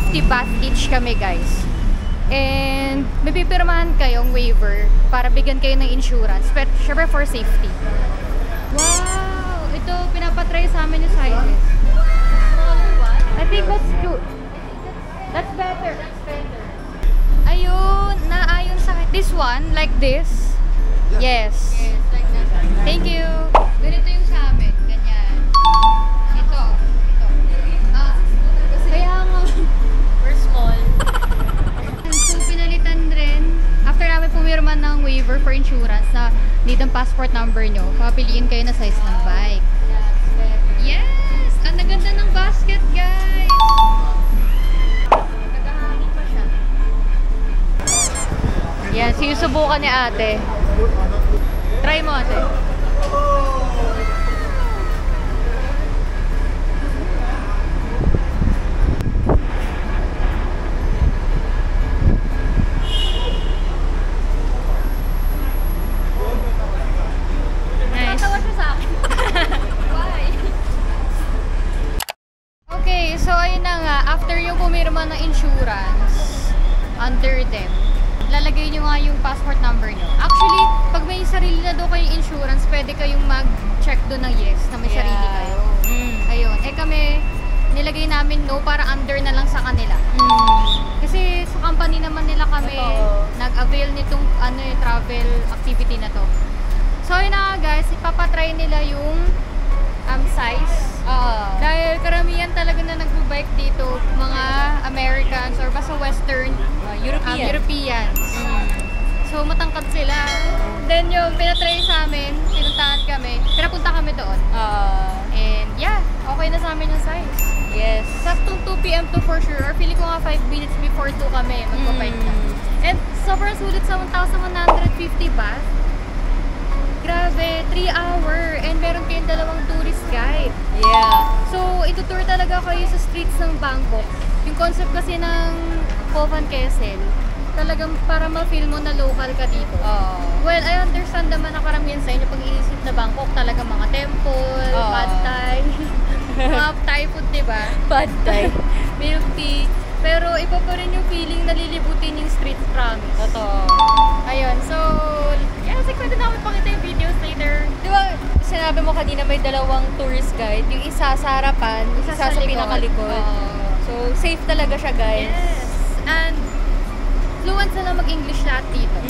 50 baht each kami, guys. And may pipirmahan kayong waiver para bigyan kayo ng insurance. Pero syempre for safety. Wow! Ito, pinapatry sa amin yung sizes. I think that's good. That's better. That's better. Ayun, naayon sa akin. This one, like this. Yes. Yes, like that. Thank you. Ganito yung sa amin. Ganyan. Ito. Kaya nga. We're small. So, pinalitan rin. After namin pumirma ng waiver for insurance na need ang passport number nyo, papiliin kayo na size ng bike. Yes! Ang naganda ng basket, guys! Nagahangin pa siya. Yan, sinusubukan ni ate. Try mo, ate. Okay, so ayun na nga, after yung pumirma ng insurance under them, lalagay nyo nga yung passport number nyo. Actually, pag may sarili na daw kayong insurance, pwede kayong mag-check doon ng yes na may sarili kayo. Ayun, eh kami, nilagay namin no para under na lang sa kanila. Kasi sa company naman nila kami nag-avail nitong travel activity na to. So ayun na nga guys, ipapatry nila yung size. Dahil karamihan talaga na nag-bike dito, mga Americans or basta Western Europeans. So matangkad sila. Then yung pinatry sa amin, pinuntahan kami, pinapunta kami doon. And yeah, okay na sa amin yung size. Yes. Saktong 2 PM to for sure, or feeling ko nga 5 minutes before 2 kami magpa-bike na. And sobrang sulit sa 1,150 baht. Grabe, 3 hour and meron kayong dalawang tourist guide. Yeah. So, itutour talaga kayo sa streets ng Bangkok. Yung concept kasi ng Kovan Kessel, talagang para ma-feel mo na local ka dito. Well, I understand naman na karamihan sa inyo pag iisip na Bangkok, talaga mga temple, pad thai, mga Thai food, diba? Pad thai. Milk tea. Pero iba pa rin yung feeling na lilibutin yung street, promise. Totoo. Ayun, so, yeah, pwede na kami pakita yung videos later. Di ba, sinabi mo kanina may dalawang tourist guide. Yung isa sa harapan, isa sa pinakalikod. So, safe talaga siya, guys. Yes. And, fluent sila mag-English lahat dito.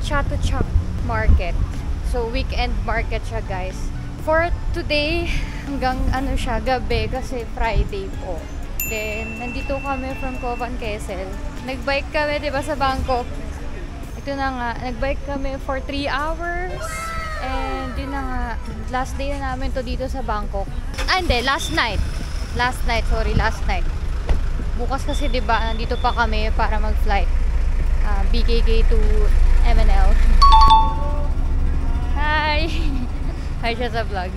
Chatuchak Market. So, weekend market siya, guys. For today, hanggang siya, gabi, kasi Friday po. Then, nandito kami from Kovan Kessel. Nag-bike kami, diba, sa Bangkok. Ito na nga, nag-bike kami for 3 hours. And, yun na nga, last day na namin to dito sa Bangkok. Hindi, last night. Last night. Bukas kasi, diba, nandito pa kami para mag-flight. BKK to MNL. Hi! Hi siya sa vlog.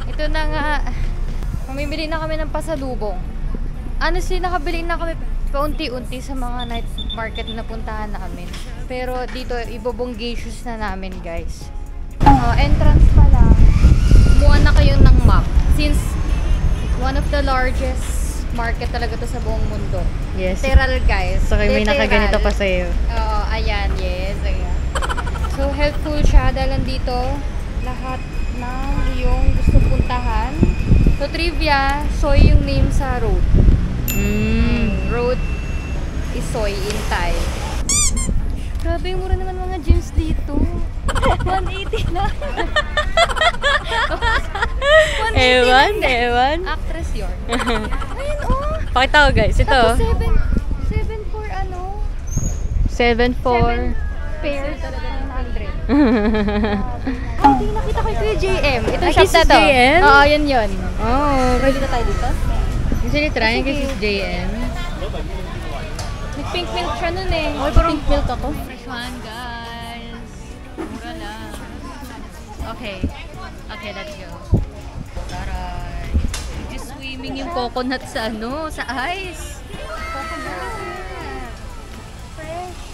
Ito na nga. Mamimili na kami ng pasalubong. Honestly, nakabili na kami paunti-unti sa mga night market na napuntahan namin. Pero dito, ibobonggisius na namin, guys. Entrance pa lang. Kumuha na kayo ng map. Since one of the largest market talaga to sa buong mundo. Yes. Literal, guys. So, may nakaganito pa sa'yo. Oo, ayan. Yes, ayan. So, helpful siya dahil nandito lahat ng iyong gusto puntahan. So, trivia, Soy yung name sa road. Road is Soy in Thai. Grabe, mura naman mga gyms dito. 180 na. 180 Ewan. Actress yun. Ayun, oh. Pakita ko, guys. Ito. Tapos 7 for 7 pairs talaga ng 100. Hindi nakita ko yung JM. Ito Ay, shop na to. JM? Oo, yun. Oh, Pwede na tayo dito? usually try kasi JM. Nag-pink milk siya nun eh. Ay, parang pink milk ako. Fresh one, guys. Mura lang. Okay, let's go. Taray. Just sweet. Swimming yung coconut sa ano, sa ice. Coconut.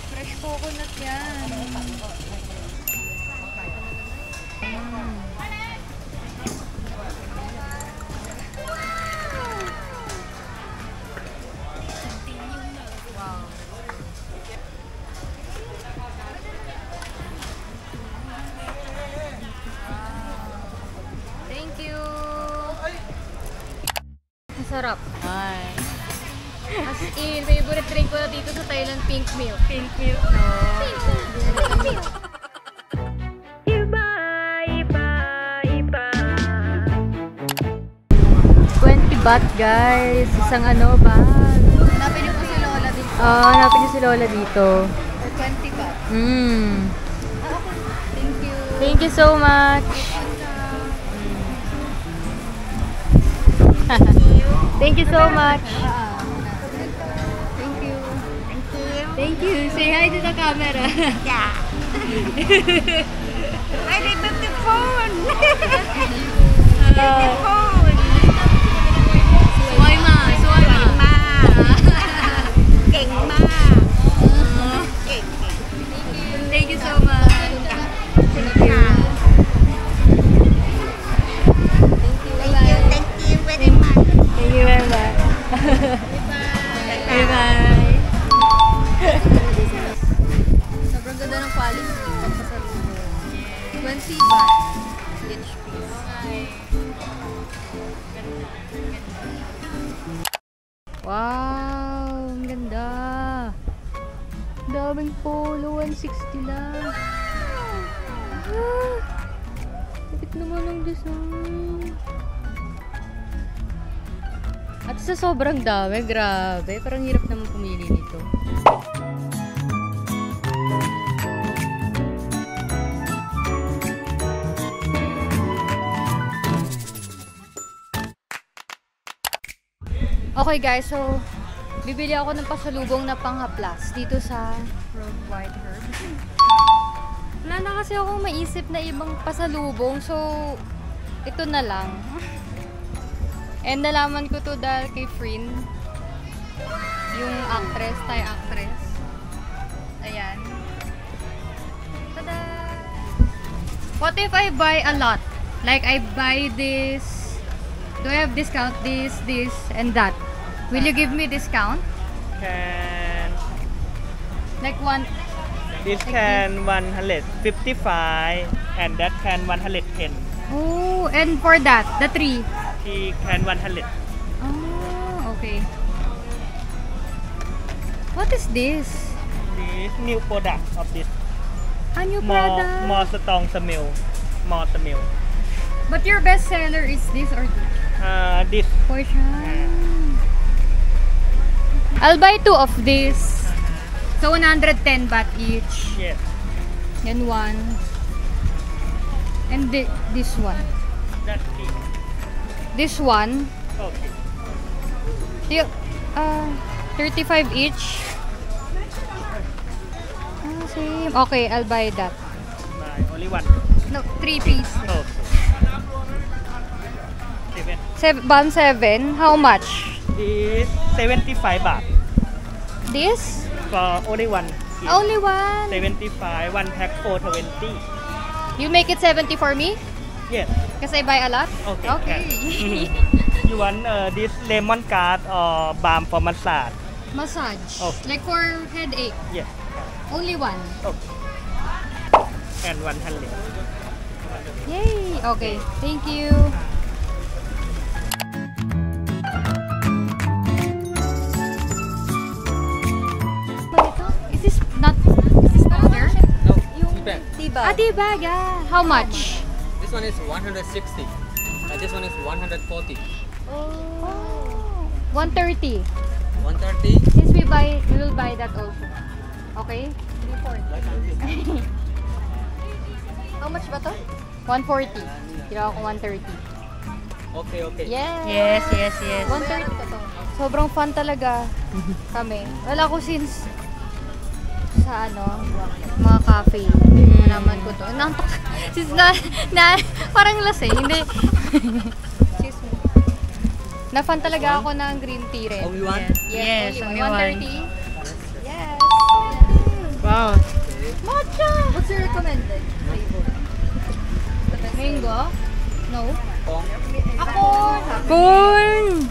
Fresh coconut yan. Thank you. Masarap. Ay. As in, favorite drink ko na dito sa Thailand, pink milk. Pink milk, no? Pink milk. Iba, iba, iba. 20 baht, guys. Isang ano ba? Hanapin niyo po si Lola dito. Hanapin niyo si Lola dito. For 20 baht. Thank you. Thank you so much. Thank you so much. Thank you. Thank you. Say hi to the camera. Yeah. I remember the phone. The phone. Suway ma. Suway ma. Ma. King ma. King. Thank you so much. Thank you. Thank you very much. Thank you very much. Bye-bye. Sobrang ganda ng quality. Pagpasalubong. 20 baht each piece. Wow, ang ganda. Daming polo, 160 lang. Lapit naman ang design. At sa sobrang dami, grabe. Parang hirap naman pumili nito. Okay guys, so bibili ako ng pasalubong na panghaplas dito sa Rogue White Herb. Wala na kasi akong maisip na ibang pasalubong, so ito na lang. And nalaman ko to dahil kay Frin, yung actress, Thai actress. Ayan. Tada! What if I buy a lot? Like I buy this, do I have discount this, and that? Will you give me discount? Can Like one, this can 155 and that can 110. oh, and for that, the three. He can 100. Oh, okay. What is this? This new product of this A new more product. strong smell, more smell. But your best seller is this or this? This Portion. I'll buy 2 of this. So 110 baht each. yes. Then one. And this one. That's it. This one. Okay. The, 35 each. Same. Okay, I'll buy that. Buy only one. No, 3 piece. Okay. 7. How much? This 75 baht This? for only one. Yes. Only one. 75. One pack for 20. You make it 70 for me? Yes. Because I buy a lot? Okay. Okay. You want this lemon card or balm for massage? Massage. Okay. Like for headache. Yes. Only one. Okay. And 100. Yay! Okay. Thank you. Is this not powder? No, feedback. Ah, tibag, yeah. How much? This one is 160. This one is 140. Oh. 130. 130. Since we will buy that also. Okay? 340. How much ba to? 140. Kira ako 130. Okay, okay. Yes! Yes. 130 to. Sobrang fun talaga kami. Wala ko since sa mga cafe. Malaman ko to. Nantok. Since parang lasing. Hindi. Excuse me. Na-fan talaga ako ng green tea rin. Only one? Yes, only only one. 130. Yes. Wow. Matcha! What's your recommended flavor? Mango? No. Ako! Corn!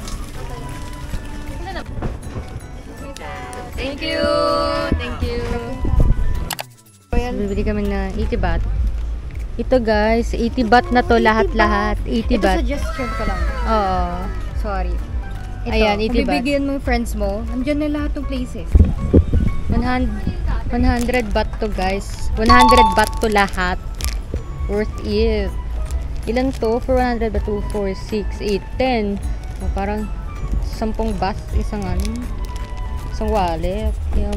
Thank you! Thank you! Bibili kami na 80 baht. Ito guys, 80 baht na to lahat-lahat. 80 Ito baht. suggestion ko lang. Oo. Sorry. Ito, Ayan, 80 kung baht. bibigyan mo yung friends mo, andyan na lahat ng places. 100 baht to guys. 100 baht to lahat. Worth it. Ilan to? For 100 baht, 2, 4, 6, 8, 10. O, parang 10 baht. Isang wallet. Kaya,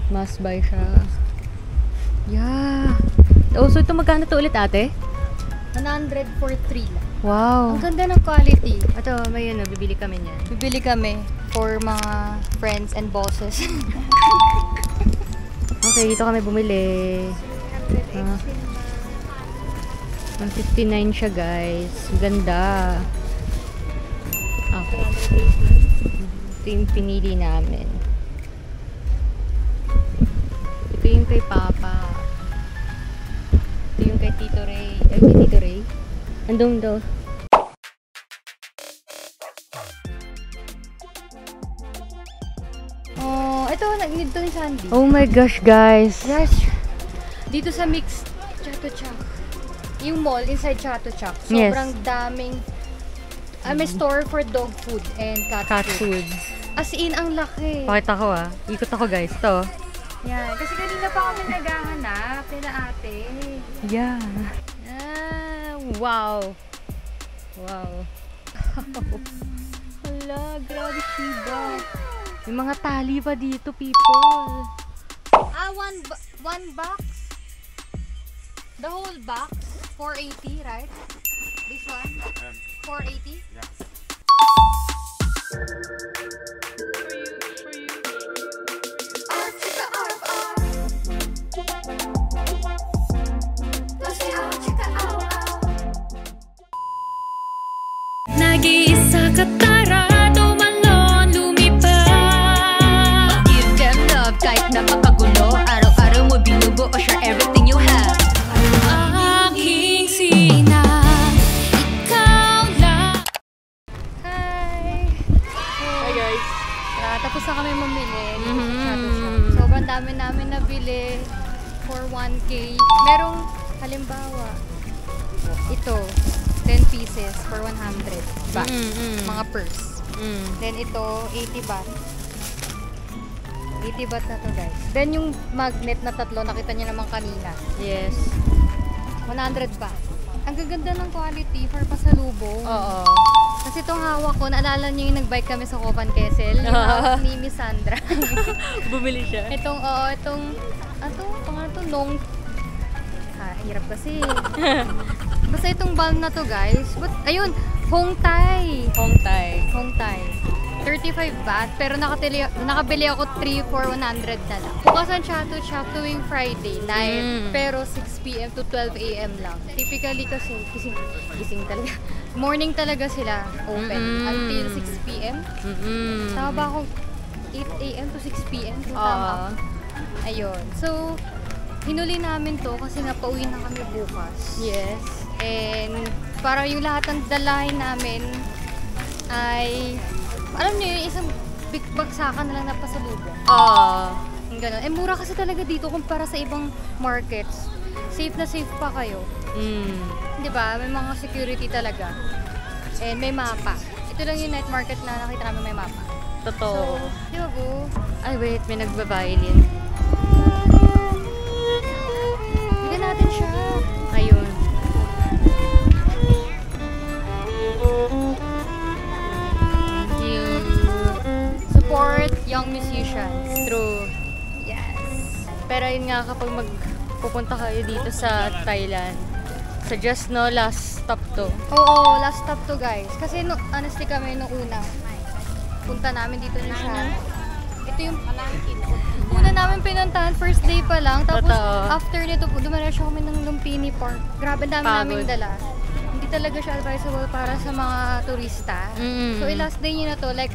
must buy siya. Yeah. So, ito magkano to ulit ate? 100 for 3 lang. Wow. Ang ganda ng quality. Ito, may bibili kami niyan. Bibili kami for mga friends and bosses. Okay, dito kami bumili. 159 siya guys. Ganda. Okay. Ito yung pinili namin. Ito yung kay Papa. Ito yung kay Tito Ray. Ay, kay Tito Ray. Andun daw. Oh, ito, nag-need to ni Sandy. Oh my gosh guys. Yes. Dito sa Mix Chatuchak. Yung mall inside Chatuchak. Yes. Sobrang daming may store for dog food and cat, Cat food. food. As in, ang laki. Pakita ko Ikot ako guys. Ito. Yan. Kasi kanina pa kami naghahanap nila ate. Yeah. Wow. Wow. Hala, grabe Shiba. May mga tali pa dito, people. One box? The whole box? 480, right? This one? 480? Yeah. Nag-iisa ka tara, tumalon, lumipad. Give them love kahit napakagulo. Araw-araw mo binubuo, share everything you have. Aking sina, ikaw lang. Hi! Hi guys. Tapos na kami mamili. Mhm. Sobrang dami namin nabili for 1K. Merong, halimbawa, ito, 10 pieces for 100 baht. Mga purse. Then ito, 80 baht. 80 baht na to guys. Then yung magnet na tatlo, nakita niyo naman kanina. Yes. 100 baht. Ang gaganda ng quality for pasalubong. Oo. Kasi itong hawak ko, naalala niyo yung nag-bike kami sa Copan Quezon? Yung hawak ni Miss Sandra. Bumili siya. Nung... hirap kasi. Basta itong balm na to guys. Ayun, Hong Thai. Hong Thai. 35 baht. Pero nakabili ako 3 for 100 na lang. Bukas ang Chatuchak tuwing Friday night. Pero 6 p.m. to 12 a.m. lang. Typically kasi, gising talaga. Morning talaga sila open. Until 6 p.m. Tama ba ako? 8 a.m. to 6 p.m. Tama. Ayun. So, hinuli namin to kasi nga pauwi na kami bukas. Yes. And para yung lahat ng dalahin namin ay, alam niyo yung isang big bagsakan na lang na pasalubong. Yung ganun. Eh mura kasi talaga dito kumpara sa ibang markets. Safe na safe pa kayo. Di ba? May mga security talaga. And may mapa. Ito lang yung night market na nakita namin may mapa. Totoo. So, di ba po? Ay wait, may nagbabailin. Bigyan natin siya. Ayun. Thank you. Support young musicians. True. Yes. Pero yun nga, kapag magpupunta kayo dito sa Thailand, suggest no, last stop to. Oo, last stop to guys. Kasi honestly kami nung una, punta namin dito na siya. Ito yung una namin pinuntahan, first day pa lang. Tapos Totoo. after nito, dumiretso kami ng Lumpini Park. Grabe, dami Pagod. namin dala. Hindi talaga siya advisable para sa mga turista. So, i-last day nyo na to, like,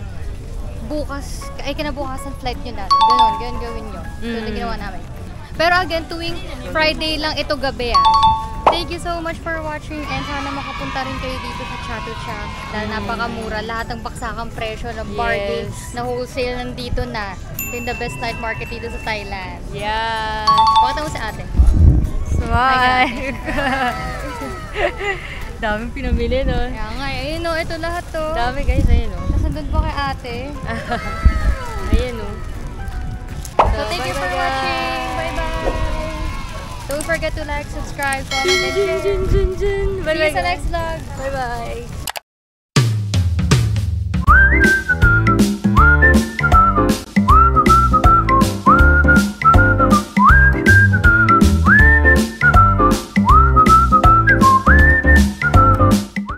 bukas, ay kinabukasan flight nyo na. Ganon gawin nyo. So, ito ginawa namin. Pero again, tuwing Friday lang ito gabi Thank you so much for watching and sana makapunta rin kayo dito sa Chatuchak dahil napakamura. Lahat ng baksakang presyo ng bargain na wholesale nandito na. Ito yung the best night market dito sa Thailand. Yeah. Pakita mo si ate. Smile. Daming pinamili, no? Kaya nga, ayun o, ito lahat to. Dami guys, ayun, no? Tapos nandun pa kay ate. Ayun, no? So thank you for watching. Bye-bye. Don't forget to like, subscribe, comment, and share. See you sa next vlog. Bye-bye.